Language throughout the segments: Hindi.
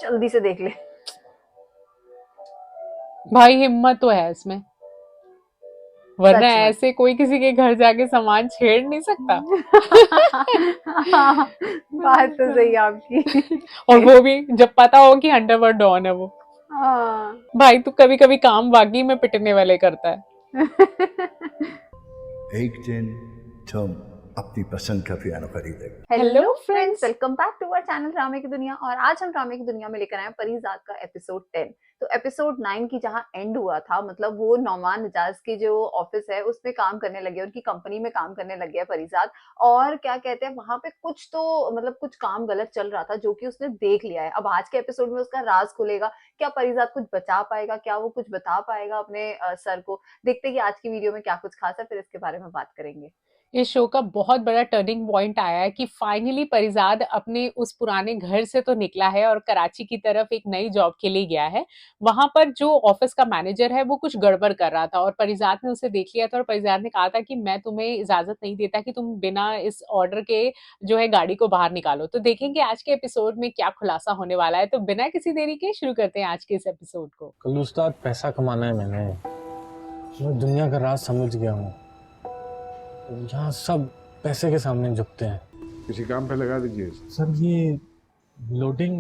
जल्दी से देख ले। भाई हिम्मत तो है इसमें, वरना सच में। ऐसे कोई किसी के घर जाके सामान छेड़ नहीं सकता। बात तो सही है आपकी। और वो भी जब पता हो कि अंडरवर्ल्ड डॉन है वो। हाँ। भाई तू कभी कभी काम वाकई में पिटने वाले करता है। एक दिन तुम अपनी पसंद का पियानो खरीदेगा। Hello friends. Friends, welcome back to our channel ड्रामे की दुनिया। और आज हम ड्रामे की दुनिया में लेकर आए हैं परिजात का एपिसोड 10। तो एपिसोड 9 की जहां एंड हुआ था, मतलब वो नौमान निजाज की जो ऑफिस है उसमें काम करने लगे, उनकी कंपनी में काम करने लग गया परिजात। और क्या कहते हैं, वहां पे कुछ तो मतलब कुछ काम गलत चल रहा था जो कि उसने देख लिया है। अब आज के एपिसोड में उसका राज खुलेगा। क्या परिजात कुछ बचा पाएगा, क्या वो कुछ बता पाएगा अपने सर को? देखते हैं कि आज की वीडियो में क्या कुछ खास है, फिर इसके बारे में बात करेंगे। इस शो का बहुत बड़ा टर्निंग पॉइंट आया है कि फाइनली परिजात अपने उस पुराने घर से तो निकला है और कराची की तरफ एक नई जॉब के लिए गया है। वहां पर जो ऑफिस का मैनेजर है वो कुछ गड़बड़ कर रहा था और परिजात ने उसे देख लिया था और परिजात ने कहा था कि मैं तुम्हें इजाजत नहीं देता कि तुम बिना इस ऑर्डर के जो है गाड़ी को बाहर निकालो। तो देखेंगे आज के एपिसोड में क्या खुलासा होने वाला है। तो बिना किसी देरी के शुरू करते हैं आज के इस एपिसोड को। कल उस्ताद पैसा कमाना है मैंने, मैं दुनिया का राज समझ गया हूँ। यहाँ सब पैसे के सामने झुकते हैं। किसी काम पे लगा दीजिए। सर ये लोडिंग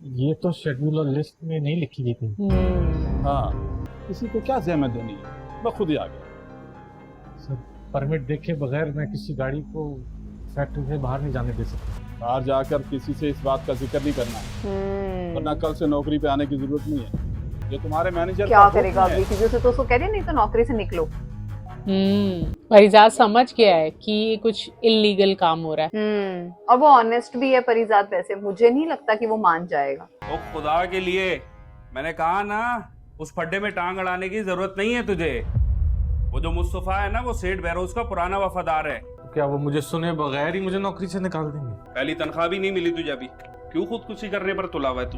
ये तो शेड्यूल और लिस्ट में नहीं लिखी गई थी। हाँ, किसी को क्या जहमत देनी है, मैं खुद ही आ गया। सर परमिट देखे बगैर मैं किसी गाड़ी को फैक्ट्री से बाहर नहीं जाने दे सकता। बाहर जाकर किसी से इस बात का जिक्र नहीं करना है, वरना कल से नौकरी पे आने की जरूरत नहीं है। ये तुम्हारे मैनेजर क्या करेगा अभी? चीजों से तो उसको कह रही नहीं तो नौकरी से निकलो। परिजात समझ गया है कि ये कुछ इलीगल काम हो रहा है। और वो ऑनेस्ट भी है परिजात। वैसे मुझे नहीं लगता कि वो मान जाएगा। ओ खुदा के लिए, मैंने कहा ना उस फड्डे में टांग अड़ाने की जरूरत नहीं है तुझे। वो जो मुस्तफा है ना, वो सेठ बहरोज का पुराना वफादार है। तो क्या वो मुझे सुने बगैर ही मुझे नौकरी से निकाल देंगे? पहली तनख्वाह भी नहीं मिली तुझे अभी, क्यों खुदकुशी करने पर तुला हुआ है तू?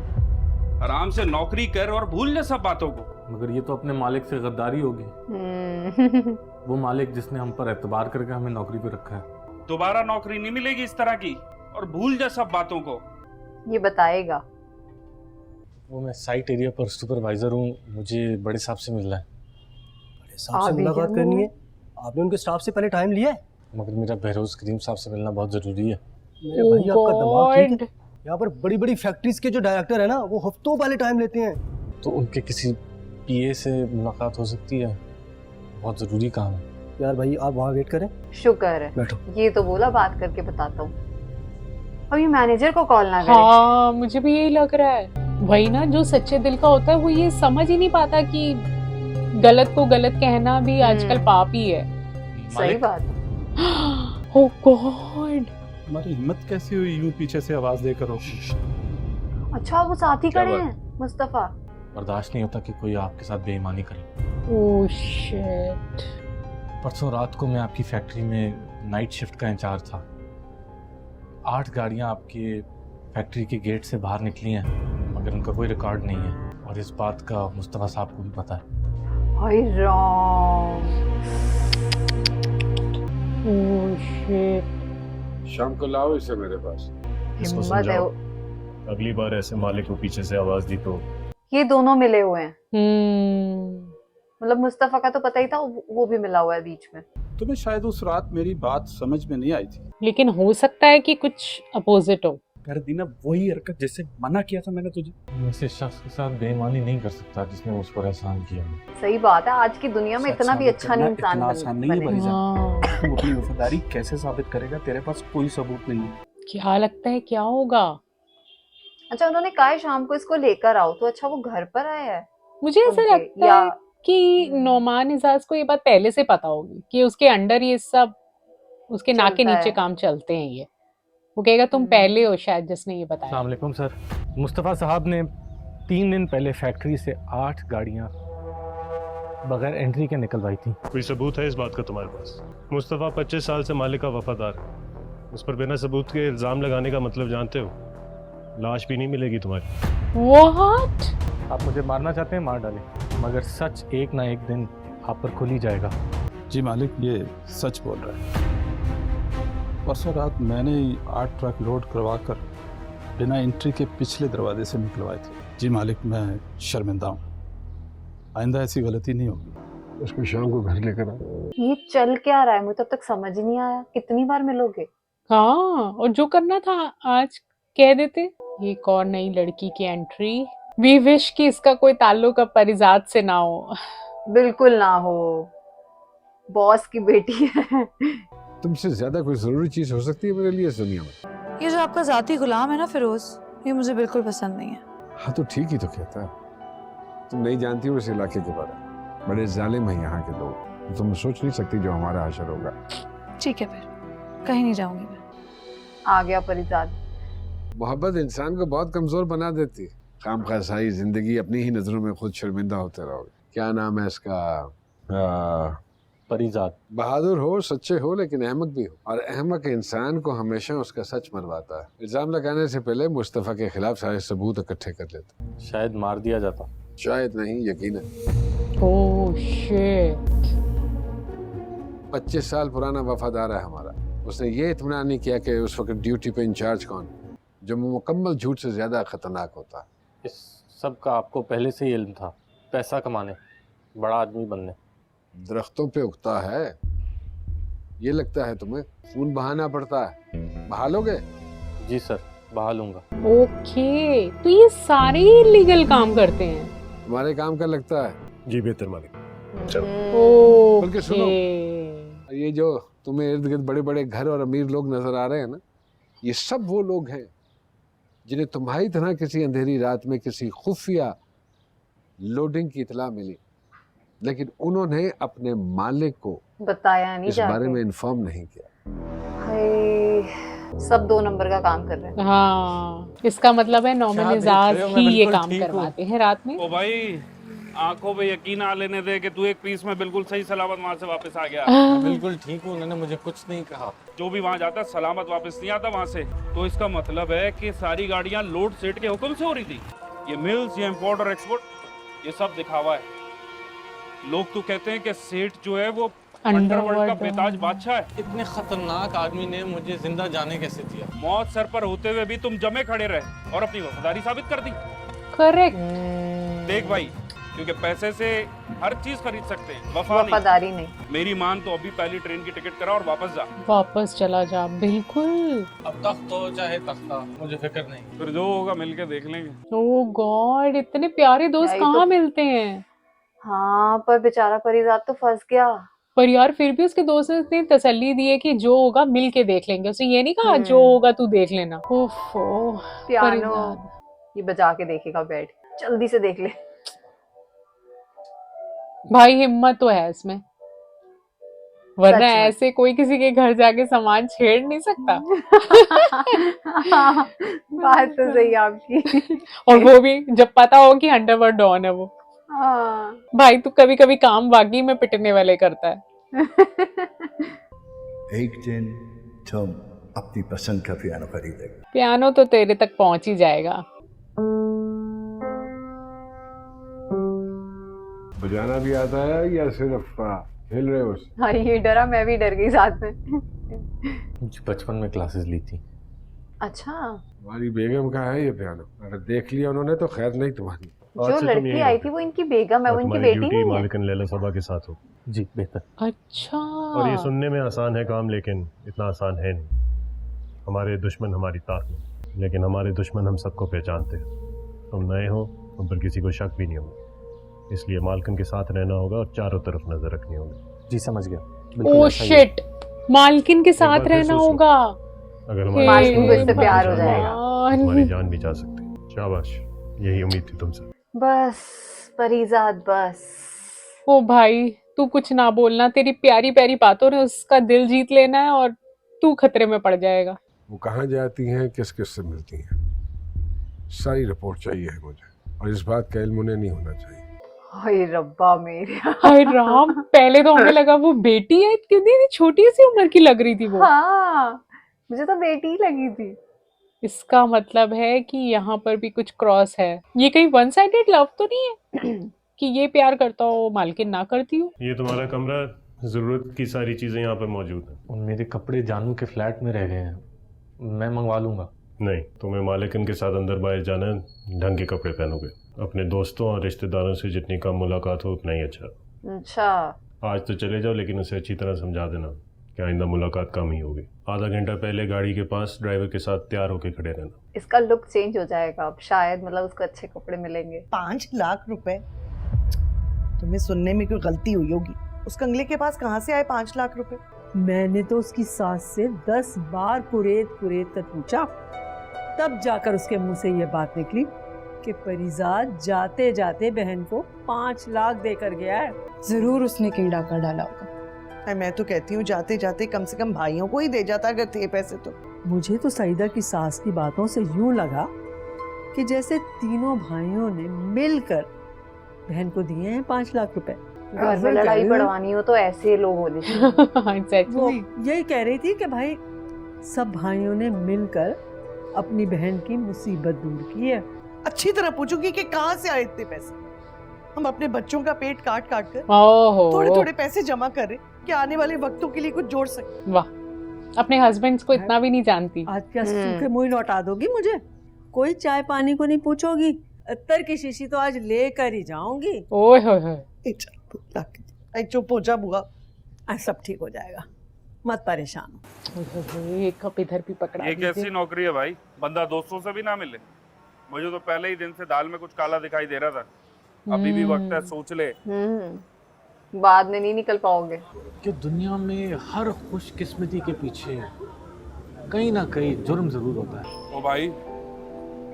आराम से नौकरी कर और भूल जा सब बातों को। मगर ये तो अपने मालिक से गद्दारी होगी। वो मालिक जिसने हम पर एतबार करके हमें नौकरी पे रखा है। दोबारा नौकरी नहीं मिलेगी इस तरह की, और भूल जा सब बातों को। ये बताएगा। वो मैं साइट एरिया पर सुपरवाइजर हूँ, मुझे बड़े साहब से मिलना है। बड़े साहब से मुलाकात करनी है? आपने उनके स्टाफ से पहले टाइम लिया है? मगर मेरा बहरोज करीम साहब से मिलना बहुत जरूरी है। मेरे भाई आपका दिमाग ठीक है? यहाँ पर बड़ी बड़ी फैक्ट्रीज के जो डायरेक्टर है ना, वो हफ्तों पहले टाइम लेते हैं। तो उनके किसी पीए से मुलाकात हो सकती है, बहुत जरूरी काम है। यार भाई आप वहाँ वेट करें। शुक्र है, बैठो। ये तो बोला बात करके बताता हूँ। और ये मैनेजर को कॉल ना करे। हाँ मुझे भी यही लग रहा है। वही ना, जो सच्चे दिल का होता है वो ये समझ ही नहीं पाता कि गलत को गलत कहना भी आजकल पाप ही है। सही बात। ओह गॉड, तुम्हारी हिम्मत कैसी हुई यूं पीछे से आवाज देकर रोकने? अच्छा वो साथ ही क्या खड़े बात? हैं मुस्तफा। बर्दाश्त नहीं होता कि कोई आपके साथ बेईमानी करे। Oh shit. परसों रात को मैं आपकी फैक्ट्री में नाइट शिफ्ट का इंचार्ज था। 8 गाड़ियां आपके फैक्ट्री के गेट से बाहर निकली हैं, मगर उनका कोई रिकॉर्ड नहीं है। और इस बात का मुस्तफा साहब को भी पता है। हाय राम। Oh shit. शाम को लाओ इसे मेरे पास। इसको हिम्मत है। समझाओ, वो- अगली बार ऐसे मालिक को पीछे से आवाज दी तो। ये दोनों मिले हुए हैं। मतलब मुस्तफा का तो पता ही था, वो भी मिला हुआ है बीच में। तुम्हें शायद उस रात मेरी बात समझ में नहीं आई थी। लेकिन हो सकता है कि कुछ अपोजिट हो। कर दी ना वही हरकत जिससे मना किया था मैंने तुझे। मैं इस शख्स के साथ बेईमानी नहीं कर सकता जिसने उस पर एहसान किया। सही बात है, आज की दुनिया में सच इतना भी साबित अच्छा नहीं करना इंसान इतना आसान नहीं है बने। भाईजान। हाँ, तू अपनी वफादारी कैसे साबित करेगा? तेरे पास कोई सबूत नहीं है। क्या लगता है क्या होगा? अच्छा उन्होंने कहा है शाम को इसको लेकर आओ, तो अच्छा वो घर पर आया है मुझे ऐसा उनके, लगता या है कि नौमान इजाज को ये बात पहले से पता होगी कि उसके अंडर ये सब, उसके नाक के चलता नीचे है। काम चलते हैं। ये वो कहेगा तुम पहले हो शायद जिसने ये बताया। अस्सलाम वालेकुम सर। मुस्तफ़ा साहब ने 3 दिन पहले फैक्ट्री से 8 गाड़ियां बगैर एंट्री के निकलवाई थी। कोई सबूत है इस बात का तुम्हारे पास? मुस्तफ़ा 25 साल से मालिक का वफादार है, उस पर बिना सबूत के इल्ज़ाम लगाने का मतलब जानते हो? लाश भी नहीं मिलेगी तुम्हारी। व्हाट? आप मुझे मारना चाहते हैं, मार डालें, मगर सच एक ना एक दिन आप पर खुल ही जाएगा। जी मालिक, ये सच बोल रहा है। परसों रात मैंने 8 ट्रक लोड करवा कर बिना एंट्री के पिछले दरवाजे से निकलवाए थे। जी मालिक, मैं शर्मिंदा हूँ, आइंदा ऐसी गलती नहीं होगी। उसको शाम को घर लेकर आ। ये चल क्या रहा है, मुझे तब तक समझ ही नहीं आया। कितनी बार मिलोगे? हाँ, और जो करना था आज कह देते। ये कौन नई लड़की की एंट्री। वी विश कि इसका कोई ताल्लुक अब परिजात से ना हो। बिल्कुल ना हो, बॉस की बेटी है। तुमसे ज्यादा कोई जरूरी चीज हो सकती है मेरे लिए इस दुनिया में? ये जो आपका जाती गुलाम है ना फिरोज, ये मुझे बिल्कुल पसंद नहीं है। हाँ तो ठीक ही तो कहता है। तुम नहीं जानती हो इस इलाके के बारे में, बड़े जालिम हैं यहाँ के लोग। तुम सोच नहीं सकती जो हमारा हाशर होगा। ठीक है, फिर कहीं नहीं जाऊंगी मैं। आ गया परिजात। मोहब्बत इंसान को बहुत कमजोर बना देती है। काम का सारी जिंदगी अपनी ही नजरों में खुद शर्मिंदा होते रहोगे। क्या नाम है इसका? परिजात। बहादुर हो, सच्चे हो, लेकिन अहमक भी हो। और अहमक इंसान को हमेशा उसका सच मनवाता है। इल्जाम लगाने से पहले मुस्तफा के खिलाफ सारे सबूत इकट्ठे कर लेता। शायद मार दिया जाता। शायद नहीं, यकीनन। Oh shit. 25 साल पुराना वफादार है हमारा। उसने ये इत्मीनान नहीं किया कि उस वक्त ड्यूटी पे इंचार्ज कौन, जो मुकम्मल झूठ से ज्यादा खतरनाक होता है। इस सब का आपको पहले से ही इल्म था? पैसा कमाने, बड़ा आदमी बनने। दरख्तों पे उगता है। ये लगता है तुम्हें खून बहाना पड़ता है? बहा लोगे? जी सर, बहा लूंगा। ओके, तो ये सारे इलीगल काम करते हैं। तुम्हारे काम का लगता है। जी बेहतर मालिक। बल्कि सुनो, ये जो तुम्हें इर्द गिर्द बड़े बड़े घर और अमीर लोग नजर आ रहे हैं ना, ये सब वो लोग हैं जिन्हें तुम्हारी तरह किसी अंधेरी रात में किसी खुफिया लोडिंग की इतला मिली, लेकिन उन्होंने अपने मालिक को बताया नहीं, इस बारे में इन्फॉर्म नहीं किया। हाय, सब 2 नंबर का काम कर रहे हैं। हाँ, इसका मतलब है नॉर्मल एजाज ही ये काम करवाते हैं रात में। ओ भाई, आंखों पे यकीन आ लेने दे कि तू एक पीस में बिल्कुल सही सलामत वहां से वापस आ गया। मैं बिल्कुल ठीक हूँ, उन्होंने मुझे कुछ नहीं कहा। जो भी वहां जाता सलामत वापस नहीं आता वहां से। तो इसका मतलब है कि सारी गाड़ियां लोड सेट के हुक्म से हो रही थी। ये मिल्स, ये इंपोर्ट और एक्सपोर्ट, ये सब दिखावा है। लोग तो कहते हैं कि सेठ जो है वो अंडरवर्ल्ड का बेताज बादशाह है। इतने खतरनाक आदमी ने मुझे जिंदा जाने कैसे दिया? मौत सर पर होते हुए भी तुम जमे खड़े रहे और अपनी वफादारी साबित कर दी। करेक्ट। देख भाई, क्योंकि पैसे से हर चीज खरीद सकते हैं, वफादारी नहीं। मेरी मान तो अभी पहली ट्रेन की टिकट करा और वापस जा। वापस चला जा, बिल्कुल। अब तख्त हो चाहे तख्ता, मुझे फिक्र नहीं। फिर जो होगा मिलके देख लेंगे। ओह गॉड, इतने प्यारे दोस्त यही कहाँ तो- मिलते हैं। हाँ, पर बेचारा परिजात तो फंस गया। पर यार फिर भी उसके दोस्त ने इतनी तसल्ली दी है कि जो होगा मिल के देख लेंगे। उसने ये नहीं कहा जो होगा तू देख लेना। ओफो, पियानो परिजात। ये बजा के देखेगा बैठ, जल्दी से देख ले। भाई हिम्मत तो है इसमें, वरना सच में। ऐसे कोई किसी के घर जाके सामान छेड़ नहीं सकता। हाँ, बात तो सही है आपकी। और वो भी जब पता हो कि अंडरवर्ल्ड डॉन है वो। हाँ। भाई तू कभी कभी काम वाकई में पिटने वाले करता है। एक दिन तुम अपनी पसंद का पियानो खरीदेगा। पियानो तो तेरे तक पहुंच ही जाएगा। बजाना भी आता है या सिर्फ खेल रहे हो? हाँ, ये डरा, मैं भी डर गई साथ में। बचपन में क्लासेस ली थी। अच्छा, हमारी बेगम का है ये पियानो। अगर देख लिया उन्होंने तो खैर नहीं तुम्हारी। जो लड़की आई थी वो इनकी बेगम है, वो इनकी बेटी नहीं है। मालिकन लैला सबा के साथ हो। जी बेहतर। अच्छा, और ये सुनने में आसान है काम, लेकिन इतना आसान है नहीं। हमारे दुश्मन हमारी ताक में, लेकिन हमारे दुश्मन हम सबको पहचानते हैं। तुम नए हो, तुम पर किसी को शक भी नहीं होगा, इसलिए मालकन के साथ रहना होगा और चारों तरफ नजर रखनी होगी। जी समझ गया। ओ शिट, मालकिन के साथ रहना होगा। अगर मालकिन को इससे प्यार हो जाएगा। हमारी जान भी जा सकती है। शाबाश, यही उम्मीद थी तुमसे। बस परिजात, बस। ओ भाई तू कुछ ना बोलना, तेरी प्यारी प्यारी बातों ने उसका दिल जीत लेना है और तू खतरे में पड़ जाएगा। वो कहाँ जाती हैं, किस किस से मिलती हैं, सारी रिपोर्ट चाहिए है मुझे, और इस बात का इल्म उन्हें नहीं होना चाहिए। हाय रब्बा मेरे। हाय राम, पहले तो हमें लगा वो बेटी है, कितनी छोटी सी उम्र की लग रही थी वो। हाँ, मुझे तो बेटी ही लगी थी। इसका मतलब है कि यहाँ पर भी कुछ क्रॉस है। ये कहीं वन साइडेड लव तो नहीं है कि ये प्यार करता हो मालकिन ना करती हो। ये तुम्हारा कमरा, जरूरत की सारी चीजें यहाँ पर मौजूद हैं। मेरे कपड़े जानू के फ्लैट में रह गए हैं, मैं मंगवा लूंगा। नहीं, तुम्हें मालिकन के साथ अंदर बाहर जाना है, ढंग के कपड़े पहनोगे। अपने दोस्तों और रिश्तेदारों से जितनी कम मुलाकात हो उतना ही अच्छा। अच्छा, आज तो चले जाओ, लेकिन उसे अच्छी तरह समझा देना कि आइंदा मुलाकात कम ही होगी। आधा घंटा पहले गाड़ी के पास ड्राइवर के साथ तैयार होकर खड़े रहना। इसका लुक चेंज हो जाएगा अब शायद, मतलब उसको अच्छे कपड़े मिलेंगे। 5 लाख रुपए? तुम्हें सुनने में कोई गलती हुई होगी। उस कंगले के पास कहाँ से आए 5 लाख रुपए? मैंने तो उसकी सास से 10 बार कुरेद कर पूछा, तब जाकर उसके मुंह से ये बात निकली कि परिजाद जाते जाते बहन को 5 लाख देकर गया है। जरूर उसने कीड़ा कर डाला होगा। मैं तो कहती हूँ जाते जाते कम से कम भाइयों को ही दे जाता अगर थे पैसे तो। मुझे तो सईदा की सास की बातों से यूं लगा कि जैसे तीनों भाइयों ने मिलकर बहन को दिए हैं 5 लाख रुपए। घर में लड़ाई बढ़वानी हो तो ऐसे लोग होने चाहिए। वो यही कह रही थी कि भाई सब भाइयों ने मिलकर अपनी बहन की मुसीबत दूर की है। अच्छी तरह पूछूंगी कि कहाँ से आए इतने पैसे। हम अपने बच्चों का पेट काट कर थोड़े थोड़े पैसे जमा कर रहे कि आने वाले वक्तों के लिए कुछ जोड़ सके। वाह, अपने हस्बैंड्स को इतना भी नहीं जानती। आज क्या सूखे मुंह लौटा दोगी मुझे? कोई चाय पानी को नहीं पूछोगी? अत्तर की शीशी तो आज लेकर ही जाऊंगी। ओए होए होए, चुप हो जा बुआ, आज सब ठीक हो जाएगा, मत परेशान हो। एक कप इधर भी पकड़ा। ये कैसी नौकरी है भाई, बंदा दोस्तों से भी ना मिले। मुझे तो पहले ही दिन से दाल में कुछ काला दिखाई दे रहा था। अभी भी वक्त है, सोच ले। बाद में नहीं निकल पाओगे। कि दुनिया में हर खुशकिस्मती के पीछे कहीं ना कहीं जुर्म जरूर होता है। ओ भाई,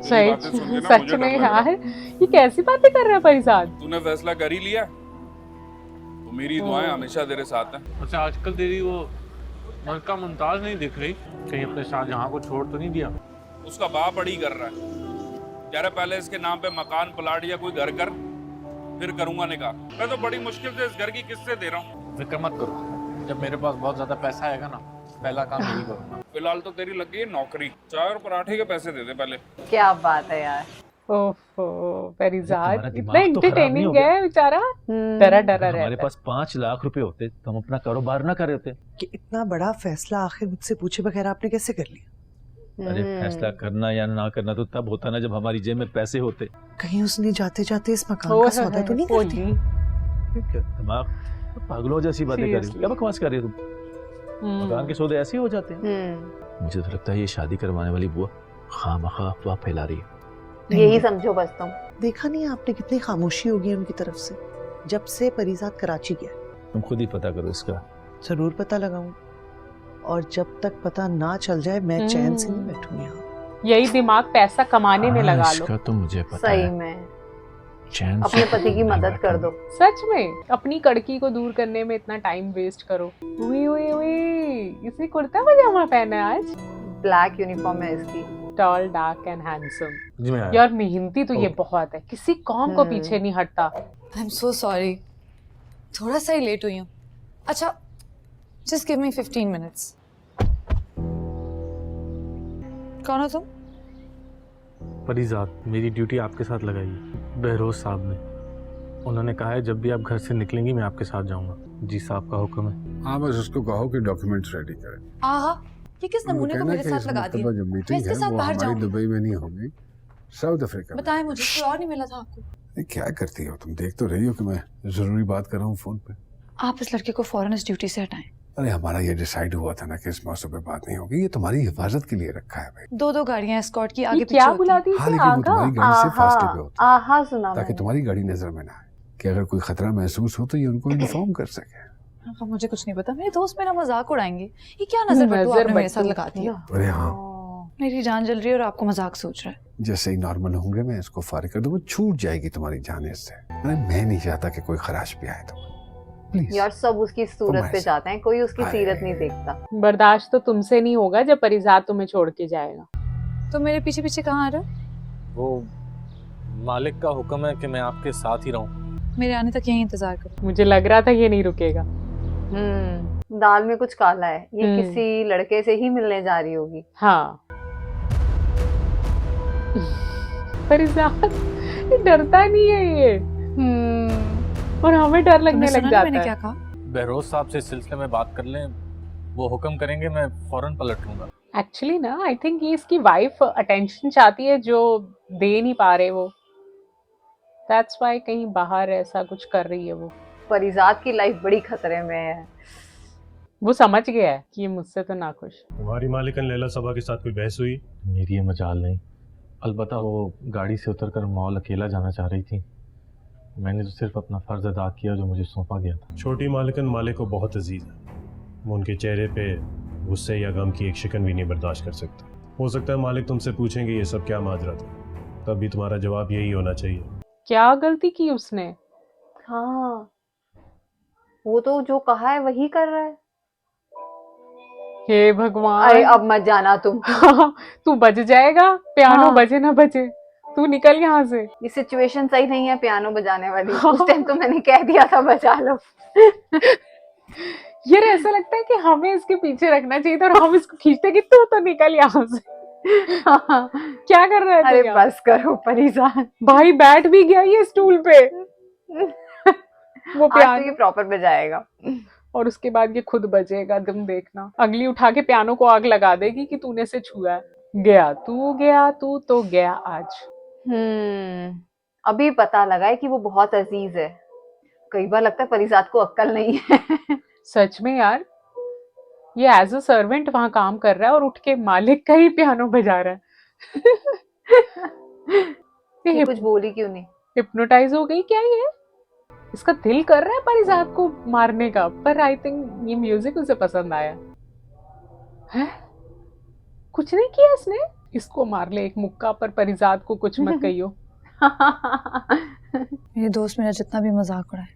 सच में यार, ये कैसी बातें कर रहा है परिजाद? तूने फैसला कर ही लिया? तो मेरी दुआएं हमेशा तेरे साथ हैं। अच्छा, आजकल तेरी वो मलका मुमताज नहीं दिख रही, कहीं अपने शाहजहां को छोड़ तो नहीं दिया? उसका बाप अड़ी कर रहा है, कह रहा पहले इसके नाम पे मकान प्लाट या कोई घर कर, फिर करूंगा निकाह। मैं तो बड़ी मुश्किल से इस घर की किस्तें दे रहा हूँ। फिक्र मत करो, जब मेरे पास बहुत ज्यादा पैसा आएगा ना, पहला काम यही करूंगा। फिलहाल तो तेरी लग गई है नौकरी, चाय और पराठे के पैसे दे दे पहले। क्या बात है यार। ओफो, परिजाद इतना एंटरटेनिंग है बेचारा, डरा रहता है। हमारे पास 5 लाख रुपए होते तो हम अपना कारोबार ना कर रहे होते। कि इतना बड़ा फैसला आखिर मुझसे पूछे बगैर आपने कैसे कर लिया? अरे फैसला करना या ना करना तो तब होता ना जब हमारी जेब में पैसे होते। कहीं उसने जाते जाते इस मकान का सौदा तो नहीं कर दिया? दिमाग पागलों जैसी बातें कर रही है, क्या बकवास कर रही है तुम? मकान के सौदे ऐसे ही हो जाते हैं। मुझे तो लगता है ये शादी करवाने वाली बुआ खामखा अफवाह फैला रही है। यही समझो बस तुम। देखा नहीं आपने कितनी खामोशी होगी उनकी तरफ से जब से परिजाद कराची गया। तुम खुद ही पता करो इसका। जरूर पता लगाऊं, और जब तक पता ना चल जाए मैं चैन से नहीं बैठूंगी। यही दिमाग पैसा कमाने में लगा लो। इसका तो मुझे पता सही है। में चैन अपने पति की मदद कर दो। सच में अपनी कड़की को दूर करने में इतना टाइम वेस्ट करो। इसने कुर्ता पजामा पहना है आज। ब्लैक यूनिफॉर्म है इसकी। Tall, dark and handsome. यार मेहनती तो ये बहुत है, किसी काम को पीछे नहीं हटता। आई एम सो सॉरी, थोड़ा सा ही लेट हुई हूँ। अच्छा, जस्ट गिव मी 15 मिनट्स। कौन हो तुम? परिजाद, मेरी ड्यूटी आपके साथ लगाई है बहरोज साहब ने। उन्होंने कहा है जब भी आप घर से निकलेंगी मैं आपके साथ जाऊंगा। जी साहब का हुक्म है। हाँ, बस उसको कहो कि डॉक्यूमेंट्स रेडी करें। आहा, ये किस नमूने को मेरे साथ लगा दिया? जो मीटिंग इसके है साथ वो बाहर हमारी जाऊंगी। दुबई में नहीं होगी, साउथ अफ्रीका में। बताएं मुझे, कोई और नहीं मिला था आपको? क्या करती हो तुम? देख तो रही हो कि मैं जरूरी बात कर रहा हूँ फोन पे। आप इस लड़के को फौरन इस ड्यूटी से हटाएं। अरे हमारा ये डिसाइड हुआ था ना कि इस मौसम पे बात नहीं होगी, ये तुम्हारी हिफाजत के लिए रखा है भाई। 2 गाड़ियां एस्कॉर्ट की आगे पीछे क्या होती बुला दी? हाँ, लेकिन वो तुम्हारी गाड़ी से फासले पे होती आहा सुना ताकि तुम्हारी गाड़ी नजर में ना आए, कि अगर कोई खतरा महसूस हो तो ये उनको इन्फॉर्म कर सके। हाँ, मुझे कुछ नहीं पता, मेरे दोस्त मेरा मजाक उड़ाएंगे। ये क्या नजर बट्टू आपने मेरे साथ लगा दिया? अरे हाँ, मेरी जान जल रही है और आपको मजाक सोच रहा है। जैसे ही नॉर्मल होंगे मैं इसको फारिग कर दूंगा, छूट जाएगी तुम्हारी जान इससे। अरे मैं नहीं चाहता कि कोई खराश पे आए तो प्लीज। यार सब उसकी सूरत पे जाते हैं, कोई उसकी सीरत नहीं देखता। बर्दाश्त तो तुमसे नहीं होगा जब परिजाद तुम्हें छोड़ के जाएगा। तो मेरे पीछे पीछे कहाँ आ रहा? वो मालिक का हुक्म है कि मैं आपके साथ ही रहूं। मेरे आने तक यहीं इंतजार करो। मुझे लग रहा था ये नहीं रुकेगा। दाल में कुछ काला है, ये किसी लड़के से ही मिलने जा रही होगी। हाँ परिजाद ये डरता नहीं है ये, और हमें डर लगने लग जाता मैंने है। क्या कहा? बहरोज साहब से इस सिलसिले में बात कर लें, वो हुक्म करेंगे मैं फौरन पलट लूंगा। एक्चुअली ना आई थिंक ये इसकी वाइफ अटेंशन चाहती है जो दे नहीं पा रहे वो, दैट्स व्हाई कहीं बाहर ऐसा कुछ कर रही है वो। परिजात की लाइफ बड़ी खतरे में है, वो समझ गया है कि ये मुझसे तो ना खुश। तुम्हारी मालिकन लैला सबा के साथ कोई बहस हुई? मेरी ये मजाल नहीं, अलबत्ता वो गाड़ी से उतरकर मॉल अकेला जाना चाह रही थी। मैंने तो सिर्फ अपना फर्ज अदा किया जो मुझे सौंपा गया था। छोटी मालिकन मालिक को बहुत अजीज है, वो उनके चेहरे पे गुस्से या गम की एक शिकन भी नहीं बर्दाश्त कर सकते। हो सकता है मालिक तुमसे पूछेंगे ये सब क्या माजरा था, तब भी तुम्हारा जवाब यही होना चाहिए। क्या गलती की उसने? हाँ, वो तो जो कहा है वही कर रहा है। हे भगवान, अरे अब मत जाना तुम। तू बज जाएगा, पियानो हाँ। बजे ना बजे, तू निकल यहाँ से। ये सिचुएशन सही नहीं है पियानो बजाने वाली। उस टाइम तो मैंने कह दिया था बजा लो। यार ऐसा लगता है कि हमें इसके पीछे रखना चाहिए था और हम इसको खींचते कि तू तो निकल यहाँ से। क्या कर रहा है? अरे बस करो परिजात, भाई बैठ भी गया ये स्टूल पे। वो आज तो ये प्रॉपर बजाएगा और उसके बाद ये खुद बजेगा, तुम देखना। अगली उठा के पियानो को आग लगा देगी कि तूने से छुआ है। गया तू तो गया आज। अभी पता लगा है कि वो बहुत अजीज है। कई बार लगता है परिजात को अक्ल नहीं है। सच में यार, ये एज अ सर्वेंट वहां काम कर रहा है और उठ के मालिक का ही पियानो बजा रहा है। ये कुछ बोली क्यों नहीं? हिप्नोटाइज हो गई क्या ये? इसका दिल कर रहा है परिजात को मारने का, पर आई थिंक ये म्यूजिक उसे पसंद आया है। कुछ नहीं किया इसने। इसको मार ले एक मुक्का, पर परिजात को कुछ मत कहियो। मेरे दोस्त मेरा जितना भी मजाक उड़ाए,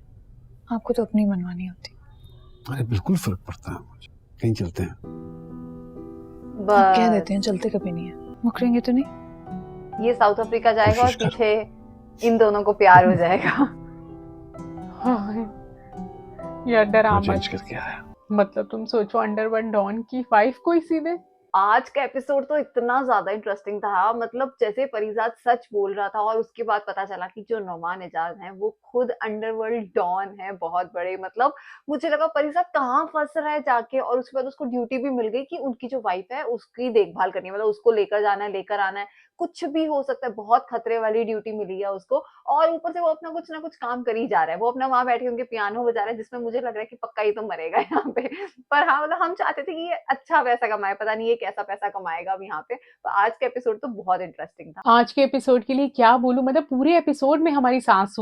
आपको तो अपनी मनमानी होती। अरे बिल्कुल फर्क पड़ता है मुझे। कहीं चलते हैं? आप कह देते हैं चलते कभी नहीं है, मुकरेंगे तो नहीं। ये साउथ अफ्रीका जाएगा और पीछे इन दोनों को प्यार हो जाएगा। यार डरामा चेंज करके आया। मतलब तुम सोचो, अंडरवर्ल्ड डॉन की वाइफ को ही सीधे। आज का एपिसोड तो इतना ज्यादा इंटरेस्टिंग था। मतलब जैसे परिजात सच बोल रहा था और उसके बाद पता चला कि जो नोमान एजाज हैं वो खुद अंडरवर्ल्ड डॉन है बहुत बड़े। मतलब मुझे लगा परिजात कहाँ फंस रहा है जाके, और उसके बाद उसको ड्यूटी भी मिल गई कि उनकी जो वाइफ है उसकी देखभाल करनी है, मतलब उसको लेकर जाना है, लेकर आना है, कुछ भी हो सकता है। बहुत खतरे वाली ड्यूटी मिली है उसको, और ऊपर से वो अपना कुछ ना कुछ काम कर ही जा रहा है। वो अपना वहां बैठ के उनके पियानो बजा रहा है, जिसमें मुझे लग रहा है कि पक्का ही तो मरेगा यहाँ पे। पर हाँ, मतलब हम चाहते थे कि ये अच्छा पैसा कमाए, पता नहीं ये कैसा पैसा कमाएगा अब यहाँ पे। तो आज का एपिसोड तो बहुत इंटरेस्टिंग था। आज के एपिसोड के लिए क्या बोलूं, मतलब पूरे एपिसोड में हमारी सांस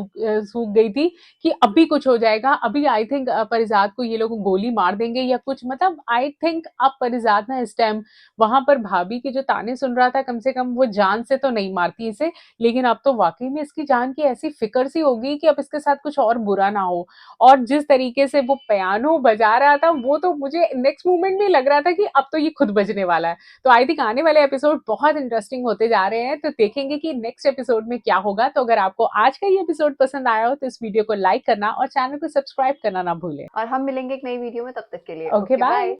सूख गई थी कि अभी कुछ हो जाएगा, अभी आई थिंक परिजात को ये लोग गोली मार देंगे या कुछ। मतलब आई थिंक अब परिजात ना इस टाइम वहां पर भाभी के जो ताने सुन रहा था, कम से कम वो जान से तो नहीं मारती इसे, लेकिन अब तो वाकई में इसकी जान की ऐसी फिक्र सी हो गई कि अब इसके साथ कुछ और बुरा ना हो। और जिस तरीके से वो पियानो बजा रहा था, वो तो मुझे नेक्स्ट मोमेंट में लग रहा था कि अब तो ये खुद बजने वाला है। तो आई थिंक आने वाले एपिसोड बहुत इंटरेस्टिंग होते जा रहे हैं, तो देखेंगे कि नेक्स्ट एपिसोड में क्या होगा। तो अगर आपको आज का ये एपिसोड पसंद आया हो तो इस वीडियो को लाइक करना और चैनल को सब्सक्राइब करना ना भूलें। और हम मिलेंगे एक नई वीडियो में, तब तक के लिए ओके बाय।